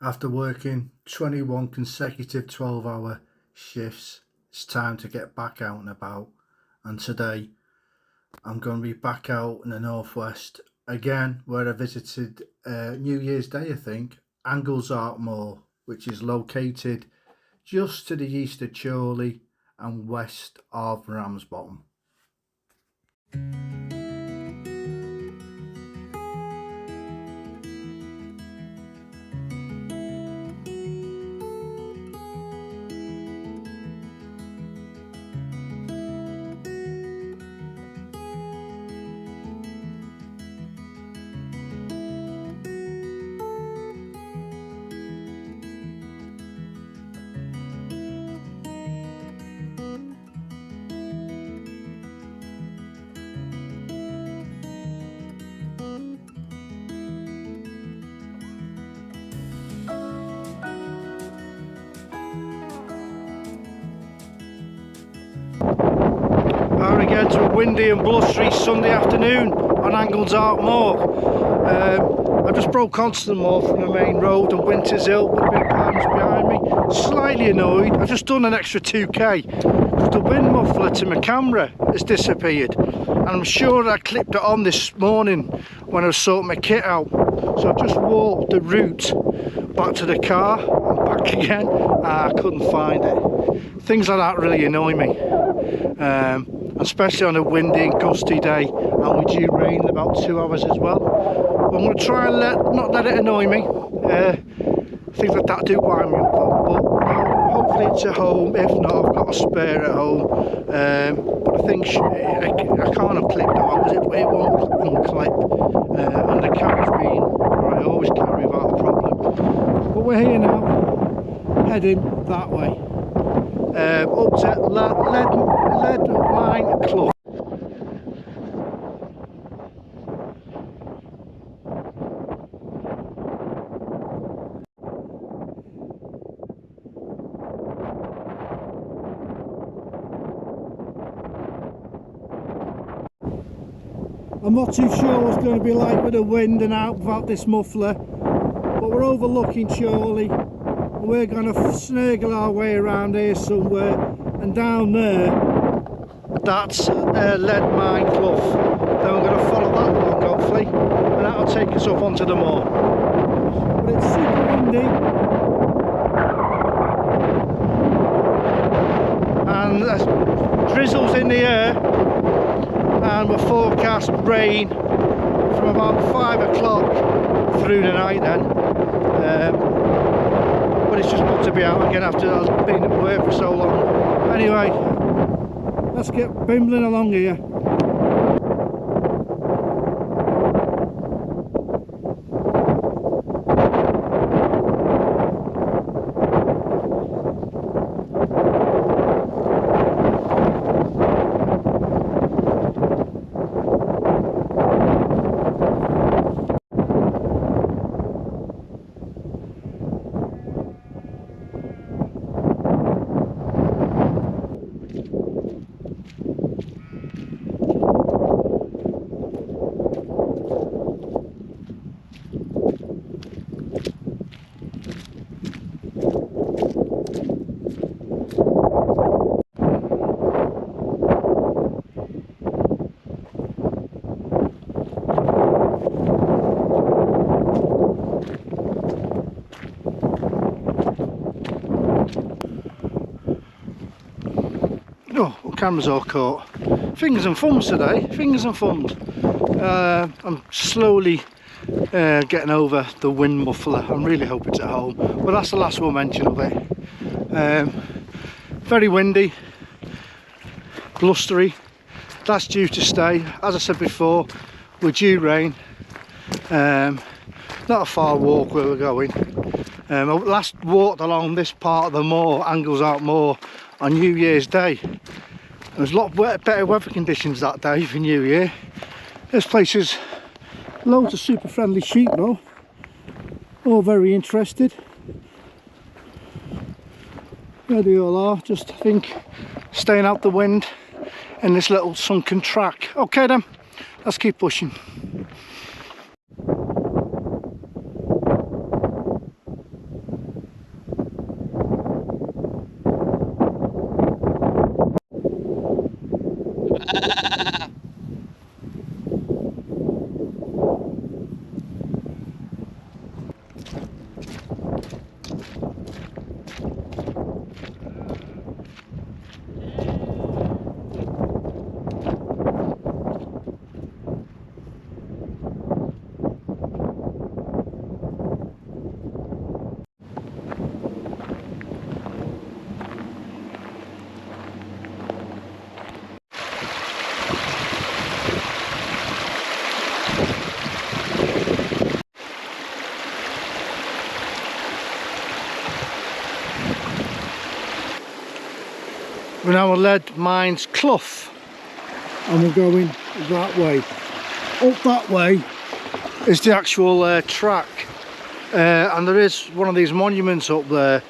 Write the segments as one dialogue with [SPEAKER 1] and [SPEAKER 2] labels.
[SPEAKER 1] After working 21 consecutive 12-hour shifts, it's time to get back out and about. And today I'm going to be back out in the northwest again, where I visited New Year's Day, I think, Anglezarke Moor, which is located just to the east of Chorley and west of Ramsbottom. Are again to a windy and blustery Sunday afternoon on Anglezarke Moor. I just broke onto the moor from the main road and Winter's Hill with a bit of pines behind me. Slightly annoyed, I've just done an extra 2k because the wind muffler to my camera has disappeared, and I'm sure I clipped it on this morning when I was sorting my kit out. So I've just walked the route back to the car and back again. I couldn't find it. Things like that really annoy me. Especially on a windy and gusty day, and we due rain in about 2 hours as well. But I'm going to try and not let it annoy me. Things like that do wind me up, but no, hopefully it's at home. If not, I've got a spare at home. But I think I can't have clipped it on because it won't unclip, and the camera's been where I always carry without a problem. But we're here now, heading that way. Up to Limestone Clough. I'm not too sure what's going to be like with the wind and out without this muffler, but we're overlooking Chorley. We're going to snaggle our way around here somewhere, and down there, that's Limestone Clough. Then we're going to follow that along hopefully, and that'll take us up onto the moor. But it's super windy, and drizzles in the air, and we're forecast rain from about 5 o'clock through the night then. But it's just good to be out again after I've been at work for so long. Anyway, let's get bimbling along here. Oh, camera's all caught. Fingers and thumbs today, fingers and thumbs. I'm slowly getting over the wind muffler. I'm really hoping it's at home, but that's the last we'll mention of it. Very windy, blustery. That's due to stay. As I said before, we're due rain. Not a far walk where we're going. I last walked along this part of the moor, Anglezarke Moor, on New Year's Day. There was a lot better weather conditions that day for New Year. This place is loads of super friendly sheep though, all very interested. There they all are, just I think staying out the wind in this little sunken track. Okay then, let's keep pushing. We're now at Limestone Clough and we're going that way. Up that way is the actual track, and there is one of these monuments up there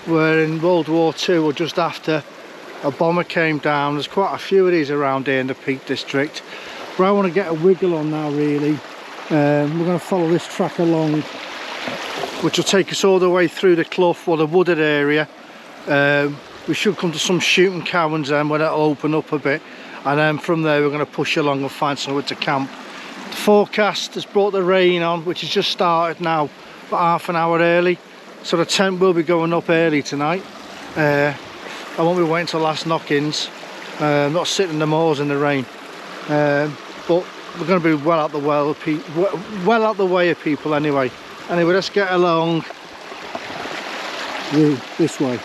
[SPEAKER 1] where in World War II or just after a bomber came down. There's quite a few of these around here in the Peak District, but I want to get a wiggle on now really. We're going to follow this track along, which will take us all the way through the clough or the wooded area. We should come to some shooting caverns then where it'll open up a bit, and then from there we're going to push along and find somewhere to camp. The forecast has brought the rain on, which has just started now, about half an hour early, so the tent will be going up early tonight. I won't be waiting till last knock-ins. I'm not sitting in the moors in the rain, but we're going to be well out the way of people anyway. Anyway, let's get along this way.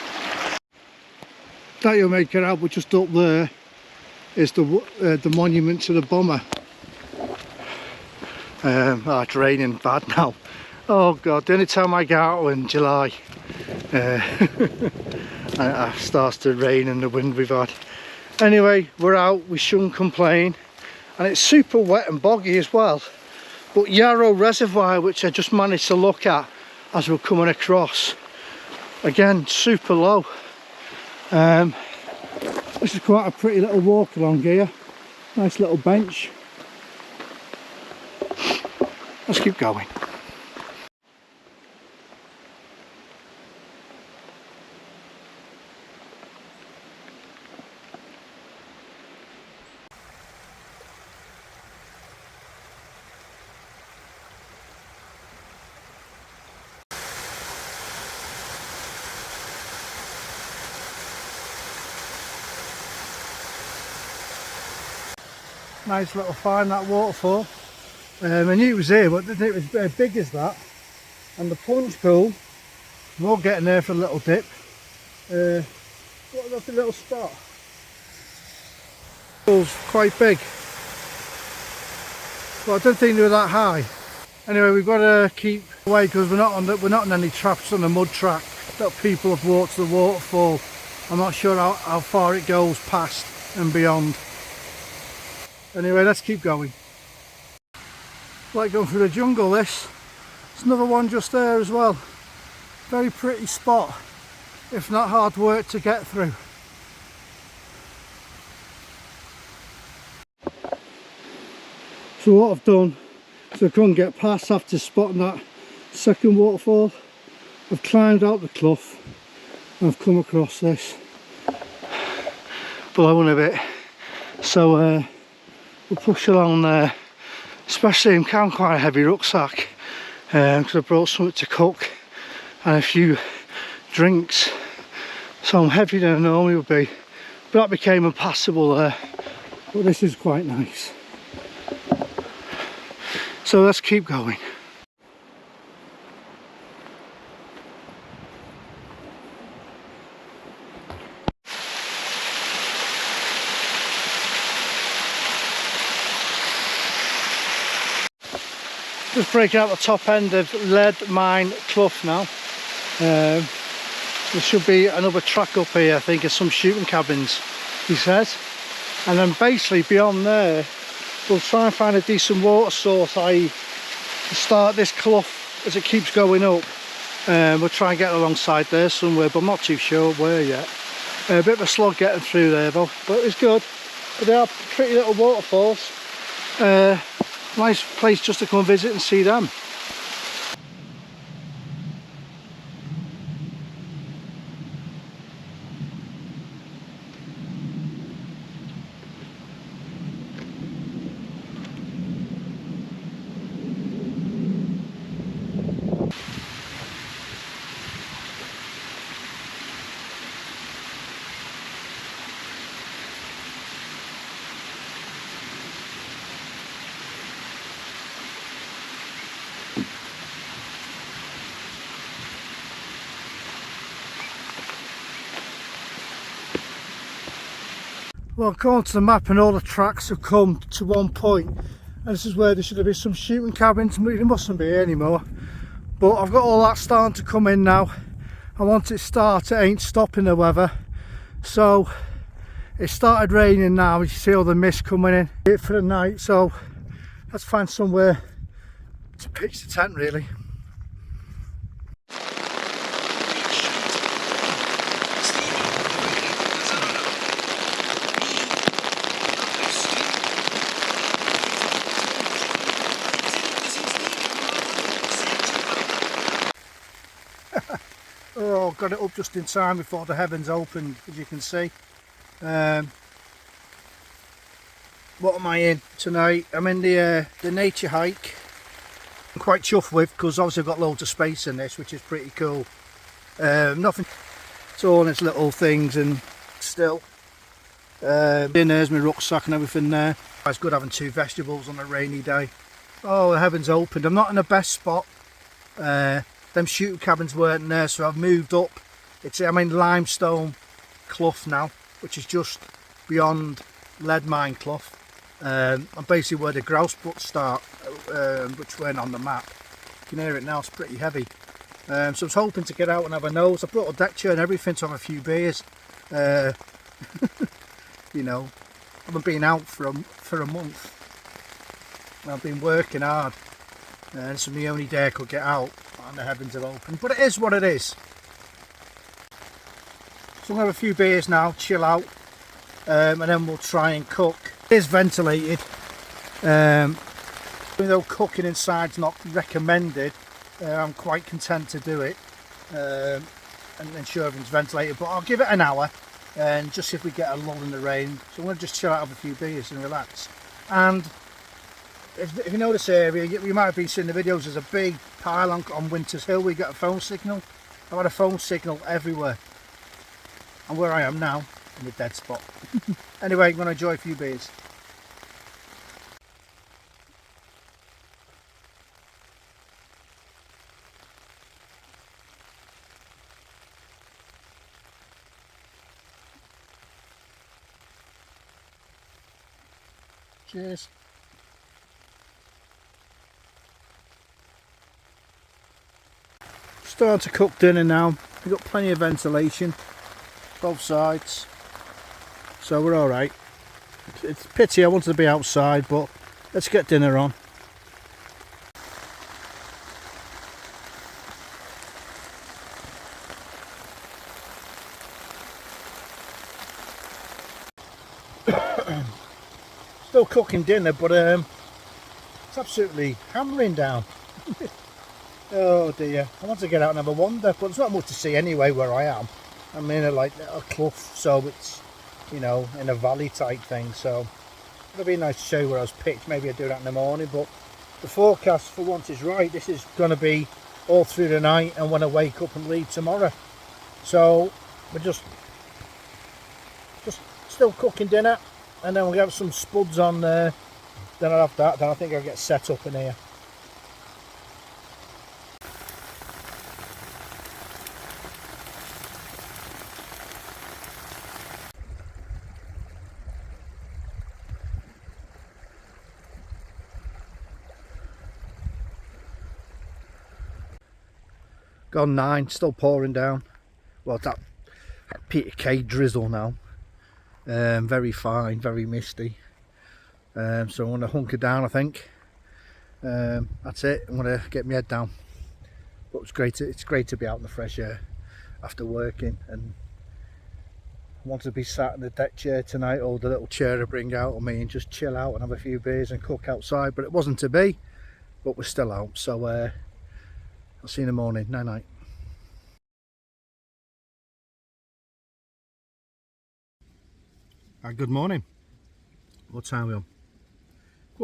[SPEAKER 1] That you'll make it out, but just up there is the monument to the bomber. It's raining bad now. Oh god, the only time I go out in July it starts to rain and the wind we've had. Anyway, we're out, we shouldn't complain, and it's super wet and boggy as well. But Yarrow Reservoir, which I just managed to look at as we're coming across, again super low. This is quite a pretty little walk along here. Nice little bench. Let's keep going. Nice little find, that waterfall. I knew it was here, but I didn't think it was as big as that. And the plunge pool, we're getting there for a little dip. What a lovely little spot. Pool's quite big, but I don't think they were that high. Anyway, we've got to keep away because we're not on any traps on the mud track that people have walked to the waterfall. I'm not sure how far it goes past and beyond. Anyway, let's keep going. Like going through the jungle, this. There's another one just there as well. Very pretty spot, if not hard work to get through. So what I've done, so I couldn't get past after spotting that second waterfall, I've climbed out the clough and I've come across this, blowing a bit. So we'll push along there, especially I'm carrying quite a heavy rucksack because I brought something to cook and a few drinks, so I'm heavier than I normally would be, but that became impassable there. But this is quite nice, so let's keep going. Just breaking out the top end of Limestone Clough now. There should be another track up here, I think, of some shooting cabins, he says. And then basically beyond there, we'll try and find a decent water source, i.e. to start this clough as it keeps going up. We'll try and get alongside there somewhere, but I'm not too sure where yet. A bit of a slog getting through there though, but it's good. But they are pretty little waterfalls. Nice place just to come visit and see them. Well, according to the map, and all the tracks have come to one point, and this is where there should have been some shooting cabins, but there mustn't be anymore. But I've got all that starting to come in now, and once it starts, it ain't stopping the weather. So it started raining now. You see all the mist coming in. It for the night, so let's find somewhere to pitch the tent really. Oh, got it up just in time before the heavens opened, as you can see. What am I in tonight? I'm in the nature hike. I'm quite chuffed with, because obviously I've got loads of space in this, which is pretty cool. Nothing, it's all in its little things, and still. There's my rucksack and everything there. It's good having two vegetables on a rainy day. Oh, the heavens opened. I'm not in the best spot. Them shooting cabins weren't there, so I've moved up. I'm in Limestone Clough now, which is just beyond Limestone Clough. I'm basically where the grouse butts start, which weren't on the map. You can hear it now, it's pretty heavy. So I was hoping to get out and have a nose. I brought a deck chair and everything to have a few beers. You know, I haven't been out for a month. I've been working hard, and it's the only day I could get out, and the heavens have opened. But it is what it is. So I'm going to have a few beers now, chill out, and then we'll try and cook. It is ventilated, even though cooking inside's not recommended. I'm quite content to do it, and ensure everything's ventilated. But I'll give it an hour and just see if we get a lull in the rain. So I'm going to just chill out, have a few beers and relax. And if you know this area, you might have been seeing the videos. There's a big pile on Winters Hill. We get a phone signal. I've had a phone signal everywhere. And where I am now, in the dead spot. Anyway, I'm going to enjoy a few beers. Cheers. Starting to cook dinner now. We've got plenty of ventilation, both sides, so we're all right. It's a pity I wanted to be outside, but let's get dinner on. Still cooking dinner, but it's absolutely hammering down. Oh dear, I want to get out and have a wander, but there's not much to see anyway where I am. I'm in a clough, so it's, you know, in a valley type thing, so it'll be nice to show you where I was pitched. Maybe I'll do that in the morning, but the forecast for once is right. This is going to be all through the night and when I wake up and leave tomorrow. So we're just still cooking dinner, and then we'll have some spuds on there. Then I'll have that. Then I think I'll get set up in here. Gone 9, still pouring down. Well, that Peter K drizzle now. Very fine, very misty. So I'm going to hunker down, I think. That's it. I'm going to get my head down. But it's great to be out in the fresh air after working, and I wanted to be sat in the deck chair tonight, or the little chair I bring out on me, and just chill out and have a few beers and cook outside. But it wasn't to be. But we're still out. So I'll see you in the morning. Night night. Good morning. What time are we on?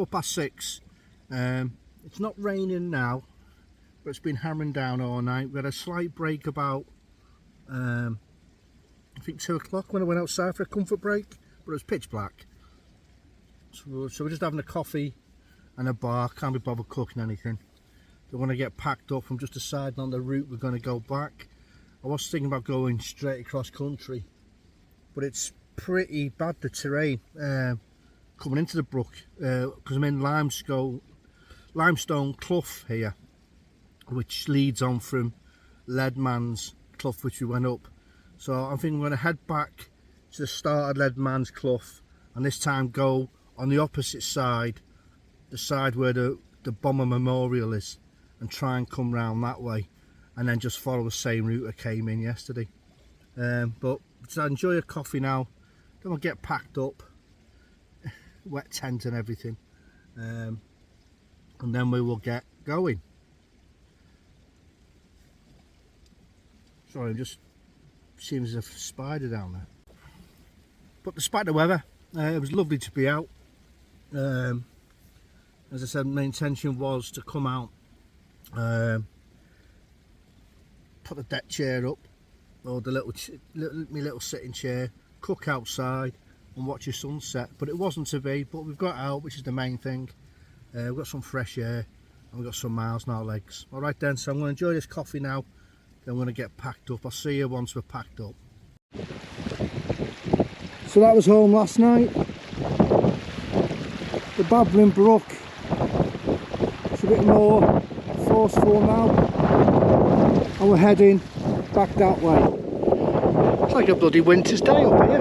[SPEAKER 1] 6:15. It's not raining now, but it's been hammering down all night. We had a slight break about I think 2 o'clock when I went outside for a comfort break, but it was pitch black. So we're just having a coffee and a bar. Can't be bothered cooking anything. Don't want to get packed up. I'm just deciding on the route we're going to go back. I was thinking about going straight across country, but it's pretty bad, the terrain coming into the brook, because I'm in Limestone Clough here, which leads on from Leadman's Clough, which we went up. So I think I'm going to head back to the start of Leadman's Clough, and this time go on the opposite side, the side where the bomber memorial is, and try and come round that way, and then just follow the same route I came in yesterday. But so I enjoy a coffee now, then I'll get packed up, wet tent and everything, and then we will get going. Sorry, I'm just seeing there's a spider down there. But despite the weather, it was lovely to be out. As I said, my intention was to come out, put the deck chair up, or the little sitting chair, cook outside and watch the sunset, but it wasn't to be. But we've got out, which is the main thing. We've got some fresh air and we've got some miles in our legs. Alright then, so I'm going to enjoy this coffee now, then I'm going to get packed up. I'll see you once we're packed up. So that was home last night. The babbling brook, it's a bit more forceful now, and we're heading back that way. It's like a bloody winter's day up here.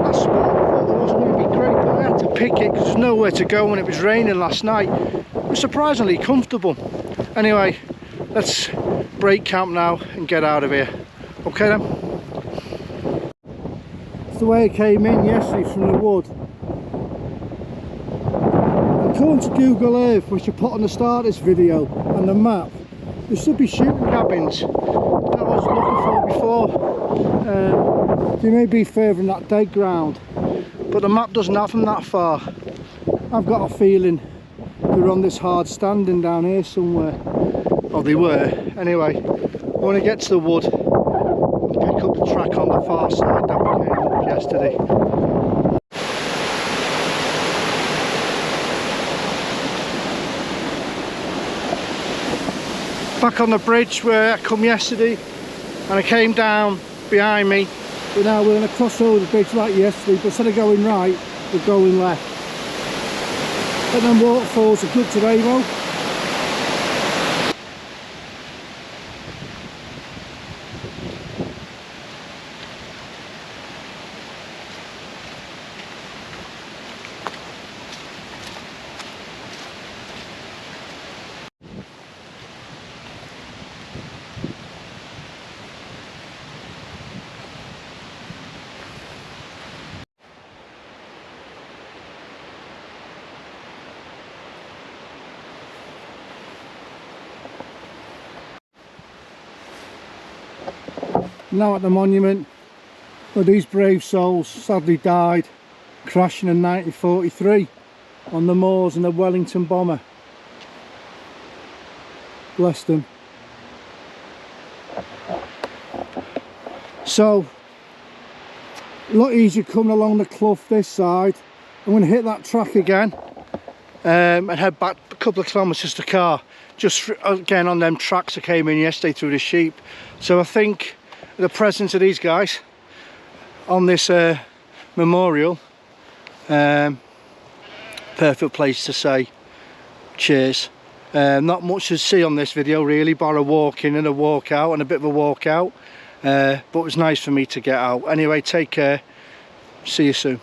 [SPEAKER 1] Last spot I thought it wasn't going to be great, but I had to pick it because there's nowhere to go when it was raining last night. It was surprisingly comfortable. Anyway, let's break camp now and get out of here. Okay then. It's the way I came in yesterday from the wood. According to Google Earth, which I put on the start of this video, and the map, there should be shooting cabins that I was looking for before. They may be further than that dead ground, but the map doesn't have them that far. I've got a feeling they're on this hard standing down here somewhere. Oh, they were. Anyway, I want to get to the wood and pick up the track on the far side that we came up yesterday. Back on the bridge where I come yesterday, and I came down behind me, but now we're going to cross over the bridge like yesterday, but instead of going right, we're going left. And then waterfalls are good today though. Now at the monument where these brave souls sadly died crashing in 1943 on the moors in the Wellington bomber. Bless them. So a lot easier coming along the clough this side. I'm going to hit that track again and head back a couple of kilometres to car, just again on them tracks I came in yesterday through the sheep. So I think the presence of these guys on this memorial, perfect place to say cheers. Not much to see on this video really, bar a walk in and a walk out and a bit of a walk out, but it was nice for me to get out. Anyway, take care, see you soon.